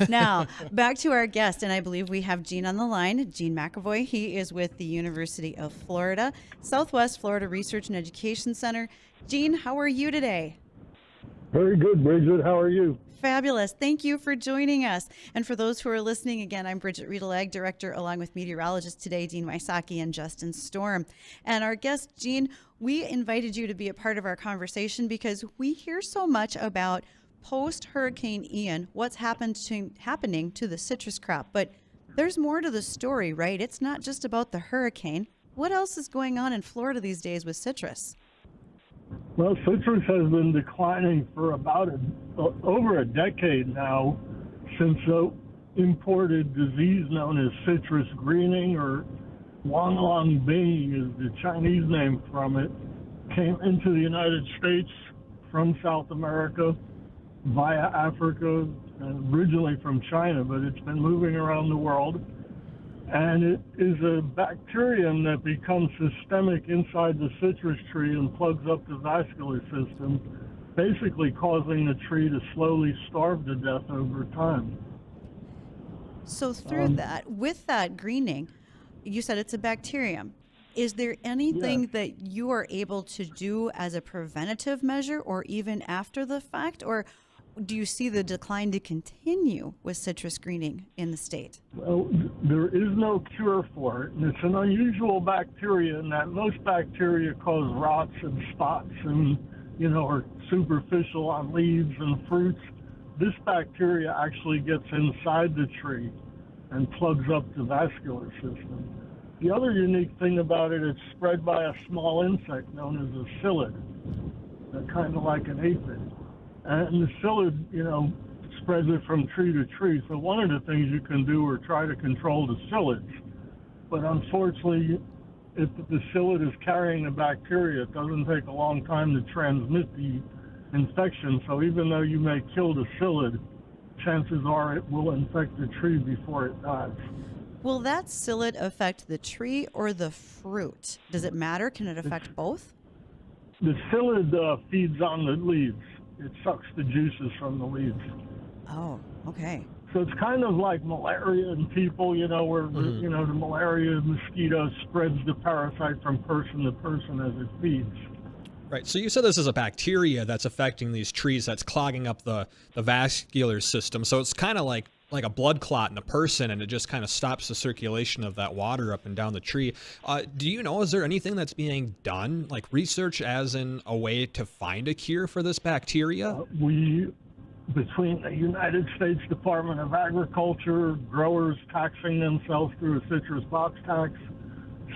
Now, back to our guest, and I believe we have Gene on the line. Gene McAvoy. He is with the University of Florida, Southwest Florida Research and Education Center. Gene, how are you today? Very good, Bridget. How are you? Fabulous. Thank you for joining us. And for those who are listening, again, I'm Bridget Riedel, Ag Director, along with meteorologists today, Dean Wysocki and Justin Storm. And our guest, Gene, we invited you to be a part of our conversation because we hear so much about post-Hurricane Ian, what's happening to the citrus crop. But there's more to the story, right? It's not just about the hurricane. What else is going on in Florida these days with citrus? Well, citrus has been declining for about over a decade now since the imported disease known as citrus greening, or Long Bing is the Chinese name from it, came into the United States from South America via Africa, originally from China, but it's been moving around the world. And it is a bacterium that becomes systemic inside the citrus tree and plugs up the vascular system, basically causing the tree to slowly starve to death over time. So through that, with that greening, you said it's a bacterium. Is there anything that you are able to do as a preventative measure or even after the fact? Or do you see the decline to continue with citrus greening in the state? Well, there is no cure for it, and it's an unusual bacteria in that most bacteria cause rots and spots and, are superficial on leaves and fruits. This bacteria actually gets inside the tree and plugs up the vascular system. The other unique thing about it, it's spread by a small insect known as a psyllid, kind of like an aphid. And the psyllid, spreads it from tree to tree. So one of the things you can do is try to control the psyllids. But unfortunately, if the psyllid is carrying the bacteria, it doesn't take a long time to transmit the infection. So even though you may kill the psyllid, chances are it will infect the tree before it dies. Will that psyllid affect the tree or the fruit? Does it matter? Can it affect both? The psyllid feeds on the leaves. It sucks the juices from the leaves. Oh, okay. So it's kind of like malaria in people, where, the malaria mosquito spreads the parasite from person to person as it feeds. Right. So you said this is a bacteria that's affecting these trees, that's clogging up the vascular system. So it's kind of like a blood clot in a person, and it just kind of stops the circulation of that water up and down the tree. Do you know, is there anything that's being done, like research as in a way to find a cure for this bacteria? Between the United States Department of Agriculture, growers taxing themselves through a citrus box tax,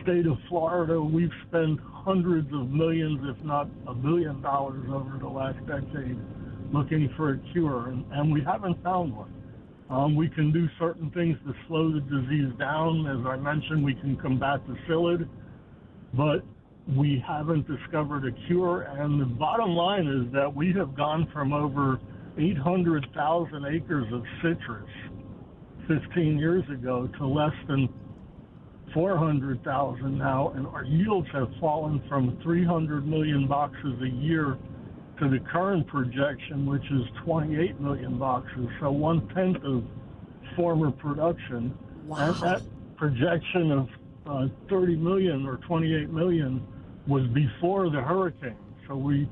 state of Florida, we've spent hundreds of millions, if not $1 billion over the last decade looking for a cure, and we haven't found one. We can do certain things to slow the disease down. As I mentioned, we can combat the psyllid, but we haven't discovered a cure. And the bottom line is that we have gone from over 800,000 acres of citrus 15 years ago to less than 400,000 now, and our yields have fallen from 300 million boxes a year to the current projection, which is 28 million boxes, so 1/10 of former production. Wow. And that projection of 30 million or 28 million was before the hurricane. So we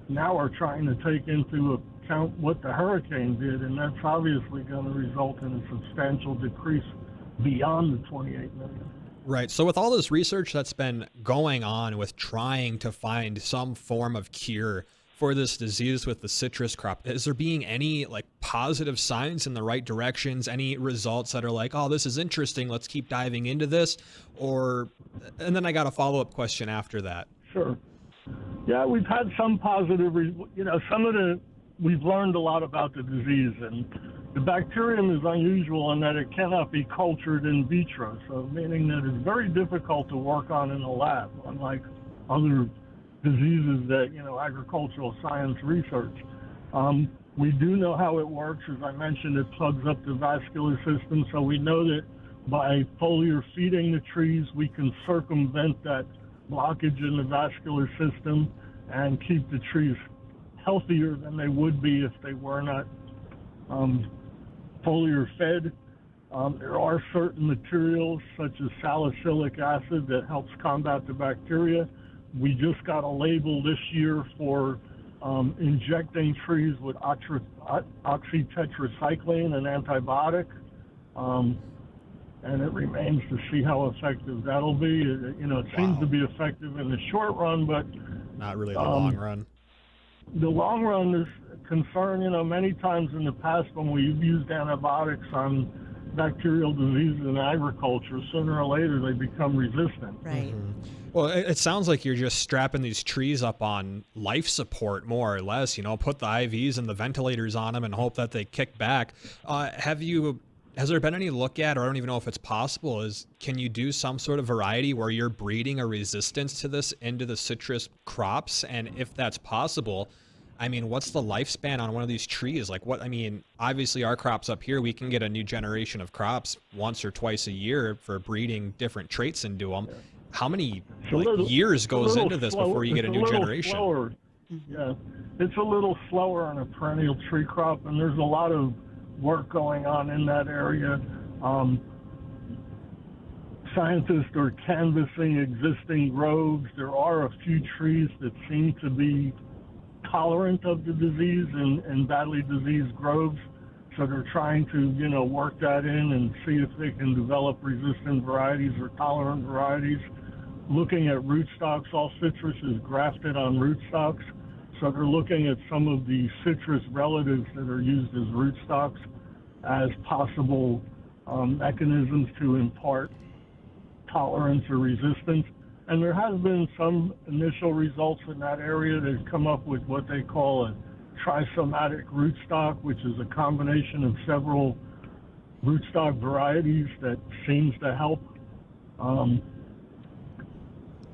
now are trying to take into account what the hurricane did, and that's obviously going to result in a substantial decrease beyond the 28 million. Right. So with all this research that's been going on with trying to find some form of cure for this disease with the citrus crop, is there being any positive signs in the right directions, any results that are like, oh, this is interesting, let's keep diving into this? And then I got a follow-up question after that. Sure. Yeah, we've had some positive, we've learned a lot about the disease, and the bacterium is unusual in that it cannot be cultured in vitro, so meaning that it's very difficult to work on in a lab, unlike other diseases that, agricultural science research. We do know how it works. As I mentioned, it plugs up the vascular system, so we know that by foliar feeding the trees, we can circumvent that blockage in the vascular system and keep the trees healthier than they would be if they were not foliar fed. There are certain materials such as salicylic acid that helps combat the bacteria. We just got a label this year for injecting trees with oxytetracycline, an antibiotic, and it remains to see how effective that'll be. It seems to be effective in the short run, but not really the long run. The long run is a concern. Many times in the past when we've used antibiotics on bacterial diseases in agriculture, sooner or later they become resistant. Right. Well, it sounds like you're just strapping these trees up on life support, more or less. Put the IVs and the ventilators on them and hope that they kick back. Has there been any look at, or I don't even know if it's possible, can you do some sort of variety where you're breeding a resistance to this into the citrus crops? And if that's possible, what's the lifespan on one of these trees? Obviously our crops up here, we can get a new generation of crops once or twice a year for breeding different traits into them. How many years goes into this before you get a new generation? Slower. Yeah, it's a little slower on a perennial tree crop, and there's a lot of work going on in that area. Scientists are canvassing existing groves. There are a few trees that seem to be tolerant of the disease in badly diseased groves, so they're trying to work that in and see if they can develop resistant varieties or tolerant varieties. Looking at rootstocks, all citrus is grafted on rootstocks, so they're looking at some of the citrus relatives that are used as rootstocks as possible mechanisms to impart tolerance or resistance. And there has been some initial results in that area. They've come up with what they call a trisomatic rootstock, which is a combination of several rootstock varieties that seems to help.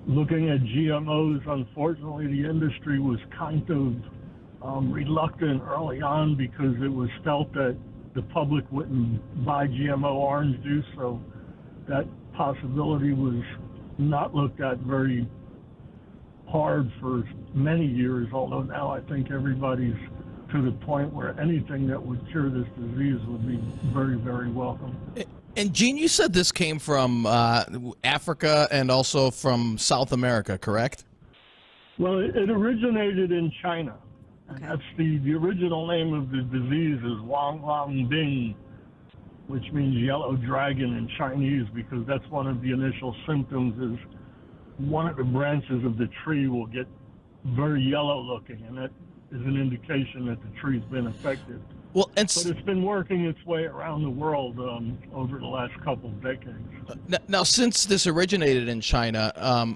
Looking at GMOs, unfortunately, the industry was kind of reluctant early on because it was felt that the public wouldn't buy GMO orange juice, so that possibility was not looked at very hard for many years, although now I think everybody's to the point where anything that would cure this disease would be very, very welcome. And Gene, you said this came from Africa and also from South America, correct? Well, it originated in China. Okay. That's the original name of the disease is Wang Lang Bing, which means yellow dragon in Chinese, because that's one of the initial symptoms is one of the branches of the tree will get very yellow looking, and that is an indication that the tree's been affected. Well, but it's been working its way around the world over the last couple of decades. Now, since this originated in China,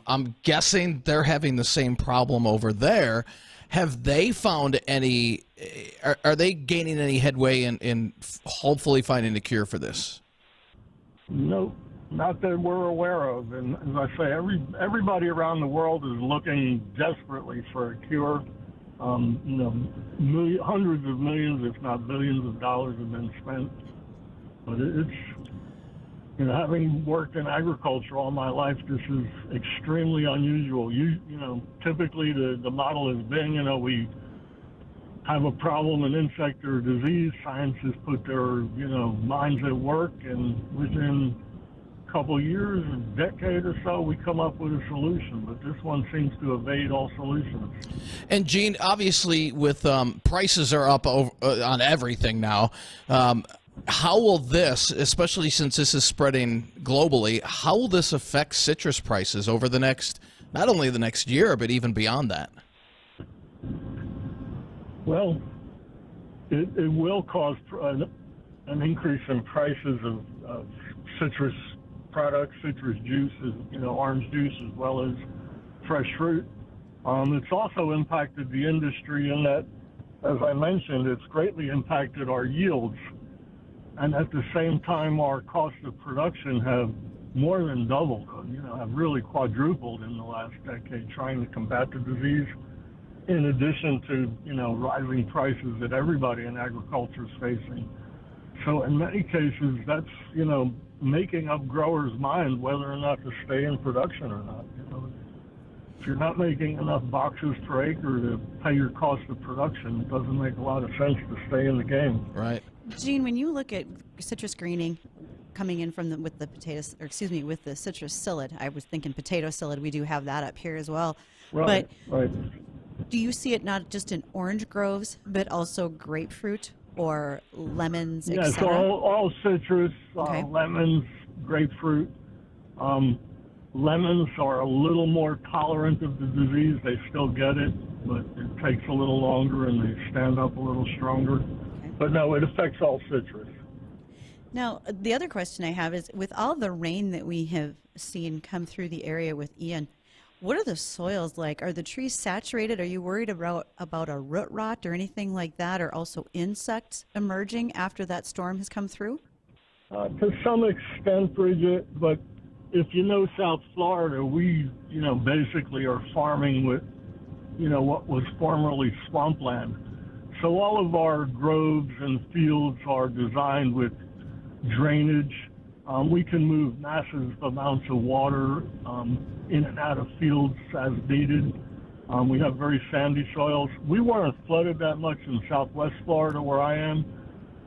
I'm guessing they're having the same problem over there. Have they found any, are they gaining any headway in hopefully finding a cure for this? No, not that we're aware of. And as I say, everybody around the world is looking desperately for a cure. Hundreds of millions, if not billions of dollars have been spent. But it's, having worked in agriculture all my life, this is extremely unusual. Typically the model has been, we have a problem, an insect or a disease, scientists put their, minds at work, and within couple years, a decade or so, we come up with a solution, but this one seems to evade all solutions. And Gene, obviously with prices are up on everything now, how will this, especially since this is spreading globally, how will this affect citrus prices over the next, not only the next year, but even beyond that? Well, it will cause an increase in prices of citrus products, citrus juices, orange juice, as well as fresh fruit. It's also impacted the industry in that, as I mentioned, it's greatly impacted our yields. And at the same time, our cost of production have more than doubled, have really quadrupled in the last decade trying to combat the disease, in addition to, rising prices that everybody in agriculture is facing. So in many cases, that's, making up growers' mind whether or not to stay in production or not. If you're not making enough boxes per acre to pay your cost of production, it doesn't make a lot of sense to stay in the game. Right. Gene, when you look at citrus greening coming in from with the potatoes, or excuse me, with the citrus psyllid, I was thinking potato psyllid. We do have that up here as well. Right, But right. do you see it not just in orange groves, but also grapefruit or lemons, Yes, etc.? all citrus, Okay. lemons, grapefruit. Lemons are a little more tolerant of the disease. They still get it, but it takes a little longer and they stand up a little stronger. Okay. But no, it affects all citrus. Now, the other question I have is, with all the rain that we have seen come through the area with Ian, what are the soils like? Are the trees saturated? Are you worried about a root rot or anything like that, or also insects emerging after that storm has come through? To some extent, Bridget, but if you know South Florida, we, basically are farming with, what was formerly swampland. So all of our groves and fields are designed with drainage. We can move massive amounts of water in and out of fields as needed. We have very sandy soils. We weren't flooded that much in Southwest Florida where I am.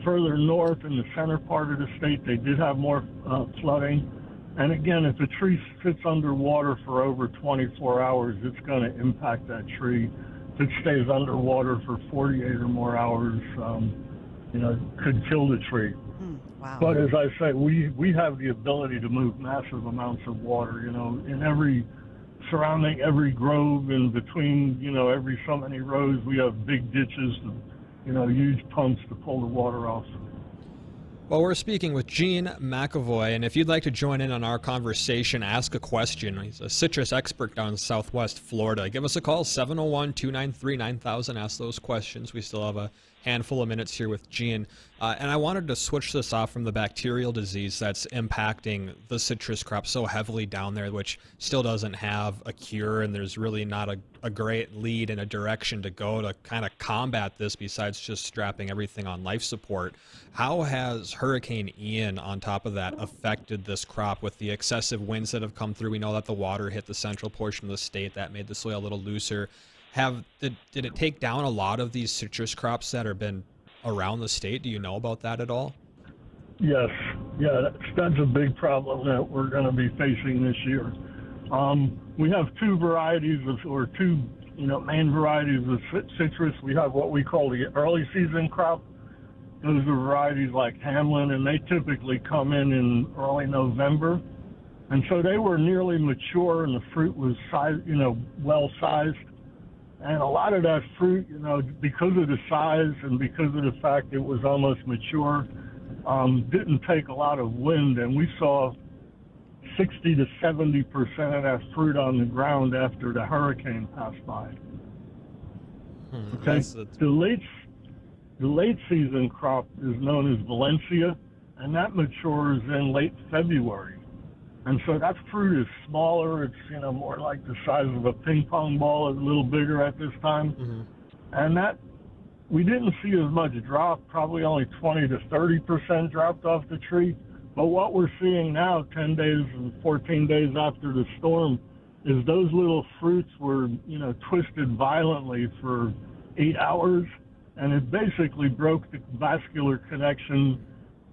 Further north in the center part of the state, they did have more flooding. And again, if a tree sits underwater for over 24 hours, it's going to impact that tree. If it stays underwater for 48 or more hours, could kill the tree. Wow. But as I say, we have the ability to move massive amounts of water, in surrounding every grove and between, every so many rows, we have big ditches, huge pumps to pull the water off. Well, we're speaking with Gene McAvoy, and if you'd like to join in on our conversation, ask a question. He's a citrus expert down in Southwest Florida. Give us a call, 701-293-9000. Ask those questions. We still have a handful of minutes here with Gene. And I wanted to switch this off from the bacterial disease that's impacting the citrus crop so heavily down there, which still doesn't have a cure, and there's really not a great lead in a direction to go to kind of combat this besides just strapping everything on life support. How has Hurricane Ian, on top of that, affected this crop with the excessive winds that have come through? We know that the water hit the central portion of the state. That made the soil a little looser. Did it take down a lot of these citrus crops that have been around the state? Do you know about that at all? Yes, yeah, that's a big problem that we're going to be facing this year. We have two main varieties of citrus. We have what we call the early season crop. Those are varieties like Hamlin, and they typically come in early November. And so they were nearly mature, and the fruit was well sized. And a lot of that fruit, because of the size and because of the fact it was almost mature, didn't take a lot of wind, and we saw 60 to 70% of that fruit on the ground after the hurricane passed by. Okay, the late season crop is known as Valencia, and that matures in late February. And so that fruit is smaller. It's, more like the size of a ping pong ball, a little bigger at this time. Mm-hmm. And that, we didn't see as much drop, probably only 20 to 30% dropped off the tree. But what we're seeing now, 10 days and 14 days after the storm, is those little fruits were, twisted violently for 8 hours. And it basically broke the vascular connection,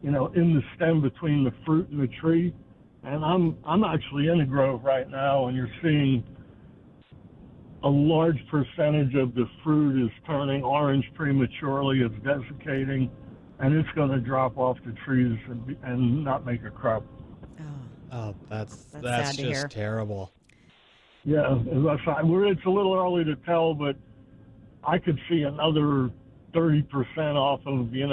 in the stem between the fruit and the tree. And I'm actually in a grove right now, and you're seeing a large percentage of the fruit is turning orange prematurely. It's desiccating, and it's going to drop off the trees and not make a crop. Oh, that's sad to hear. just terrible. Yeah, it's a little early to tell, but I could see another 30% off of, the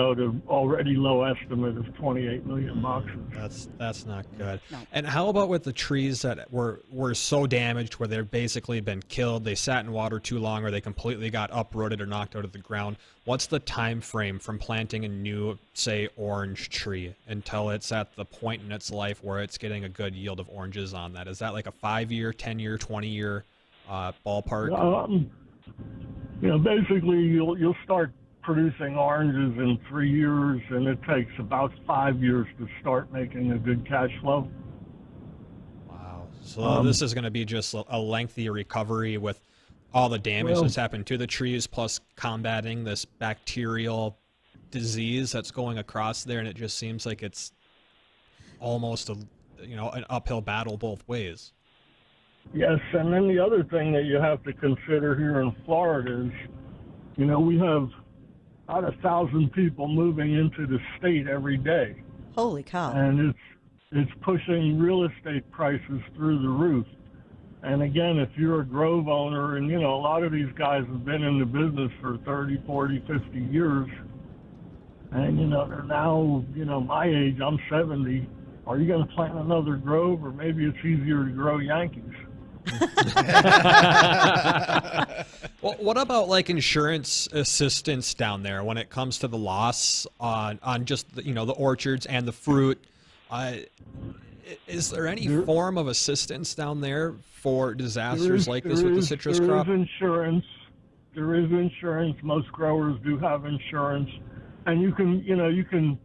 already low estimate of 28 million boxes. That's not good. No. And how about with the trees that were so damaged where they've basically been killed, they sat in water too long, or they completely got uprooted or knocked out of the ground? What's the time frame from planting a new, say, orange tree until it's at the point in its life where it's getting a good yield of oranges on that? Is that like a 5-year, 10-year, 20-year ballpark? Basically you'll start producing oranges in 3 years, and it takes about 5 years to start making a good cash flow. Wow. So this is going to be just a lengthy recovery with all the damage that's happened to the trees, plus combating this bacterial disease that's going across there, and it just seems like it's almost an uphill battle both ways. Yes, and then the other thing that you have to consider here in Florida is, we have about 1,000 people moving into the state every day, Holy cow. and it's pushing real estate prices through the roof. And again, if you're a grove owner, and a lot of these guys have been in the business for 30, 40, 50 years, and they're now, my age, I'm 70. Are you going to plant another grove, or maybe it's easier to grow Yankees? Well, what about like insurance assistance down there when it comes to the loss on just the orchards and the fruit? Is there any form of assistance down there for disasters like this with the citrus crop? There is insurance. There is insurance. Most growers do have insurance, and you can,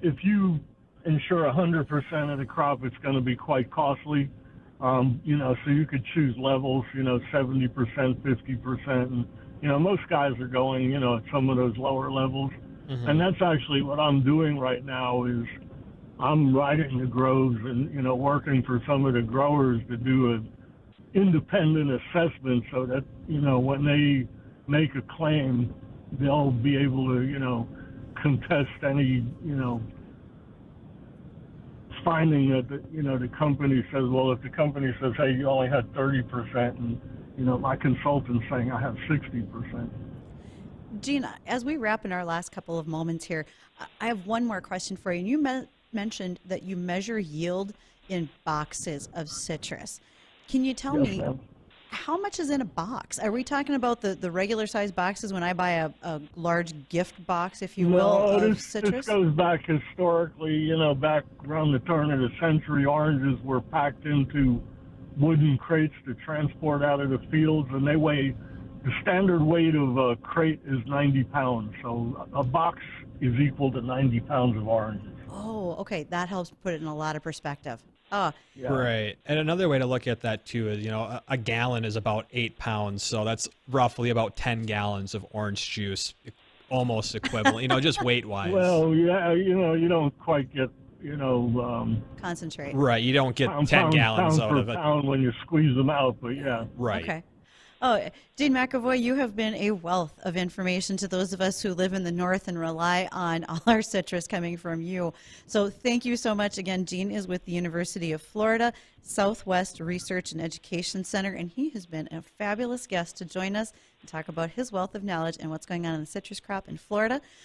if you insure 100% of the crop, it's going to be quite costly. So you could choose levels, 70%, 50%, and most guys are going, at some of those lower levels. Mm-hmm. And that's actually what I'm doing right now is I'm riding the groves and, working for some of the growers to do an independent assessment so that, when they make a claim, they'll be able to, contest any, finding that the company says, well, if the company says, hey, you only had 30%, and my consultant's saying I have 60%. Gene, as we wrap in our last couple of moments here, I have one more question for you. You mentioned that you measure yield in boxes of citrus. Can you tell me how much is in a box? Are we talking about the regular size boxes when I buy a large gift box, if you will, of citrus? This goes back historically, back around the turn of the century. Oranges were packed into wooden crates to transport out of the fields, and the standard weight of a crate is 90 pounds. So a box is equal to 90 pounds of oranges. Oh, okay. That helps put it in a lot of perspective. Yeah. Right. And another way to look at that too is, a gallon is about 8 pounds. So that's roughly about 10 gallons of orange juice, almost equivalent, just weight wise. Well, yeah, you don't quite get, concentrate. Right. You don't get 10 gallons out of it. Pound when you squeeze them out, but yeah. Right. Okay. Oh, Gene McAvoy, you have been a wealth of information to those of us who live in the north and rely on all our citrus coming from you. So thank you so much. Again, Gene is with the University of Florida Southwest Research and Education Center, and he has been a fabulous guest to join us and talk about his wealth of knowledge and what's going on in the citrus crop in Florida.